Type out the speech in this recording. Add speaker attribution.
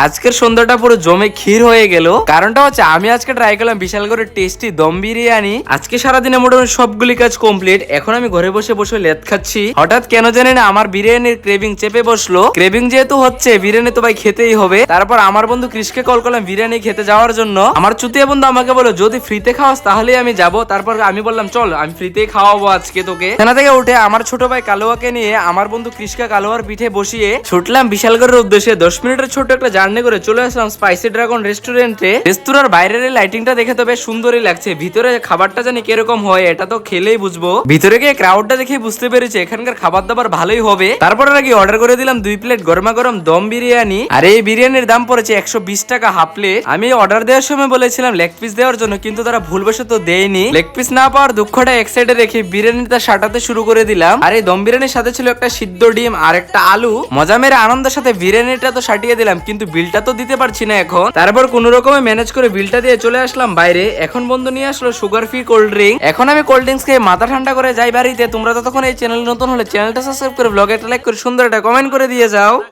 Speaker 1: আজকের সন্ধ্যাটা পুরো জমে ক্ষীর হয়ে গেল। কারণটা হচ্ছে আমি আজকে ট্রাই করলাম বিশাল করে টেস্টি দম বিরিয়ানি। আজকে সারাদিনে মোটামুটি সবগুলি কাজ কমপ্লিট। এখন আমি ঘরে বসে বসে লেট খাচ্ছি। হঠাৎ কেন জানি না আমার বিরিয়ানির ক্রেভিং চেপে বসলো। ক্রেভিং যেহেতু হচ্ছে, বিরিয়ানি তো ভাই খেতেই হবে। তারপর আমার বন্ধু ক্রিসকে কল করলাম বিরিয়ানি খেতে যাওয়ার জন্য। আমার চুতিয়া বন্ধু আমাকে বলো যদি ফ্রিতে খাওয়াস তাহলেই আমি যাব। তারপর আমি বললাম চল আমি ফ্রিতেই খাওয়াবো আজকে তোকে। সেনা থেকে উঠে আমার ছোট ভাই কালোয়াকে নিয়ে আমার বন্ধু ক্রিসকে কালোয়ার পিঠে বসিয়ে ছুটলাম বিশালগড়ের উদ্দেশ্যে। 10 মিনিটের ছোট একটা জার্নি করে চলে আসলাম স্পাইসি ড্রাগন রেস্টুরেন্টে। রেস্তোরাঁর বাইরের লাইটিংটা দেখে তো বেশ সুন্দরই লাগছে, ভিতরে খাবারটা জানি কিরকম হয় এটা তো খেলেই বুঝবো। ভিতরে গিয়ে ক্রাউডটা দেখে বুঝতে পেরেছি এখানকার খাবার দাবার ভালোই হবে। তারপর নাকি অর্ডার করে দিলাম 2 প্লেট গরমা গরম দম বিরিয়ানি। আর এই বিরিয়ানির দাম পড়েছে 120 টাকা হাফ প্লেট। আমি অর্ডার দেওয়ার সময় বলেছিলাম লেগ পিস দেওয়ার জন্য, কিন্তু তারা ভুলবশত দেয়নি। লেগ পিস না পাওয়ার দুঃখটা এক সাইডে রেখে বিরিয়ানিটা সাটাতে শুরু করে দিলাম। আর এই দম বিরিয়ানির সাথে ছিল একটা সিদ্ধ ডিম আর একটা আলু। মজা মেরে আনন্দের সাথে বিরিয়ানিটা তো সাটিয়ে দিলাম, কিন্তু বিলটা তো দিতে পারছি না এখন। তারপর কোন রকমে ম্যানেজ করে বিলটা দিয়ে চলে আসলাম বাইরে। এখন বন্ধু নিয়ে আসলো সুগার ফ্রি কোল্ড ড্রিঙ্ক। এখন আমি কোল্ড ড্রিঙ্কস খেয়ে মাথা ঠান্ডা করে যাই বাড়িতে। তোমরা ততক্ষণ এই চ্যানেল নতুন হলে চ্যানেলটা সাবস্ক্রাইব করে ব্লগে একটা লাইক করে সুন্দর একটা কমেন্ট করে দিয়ে যাও।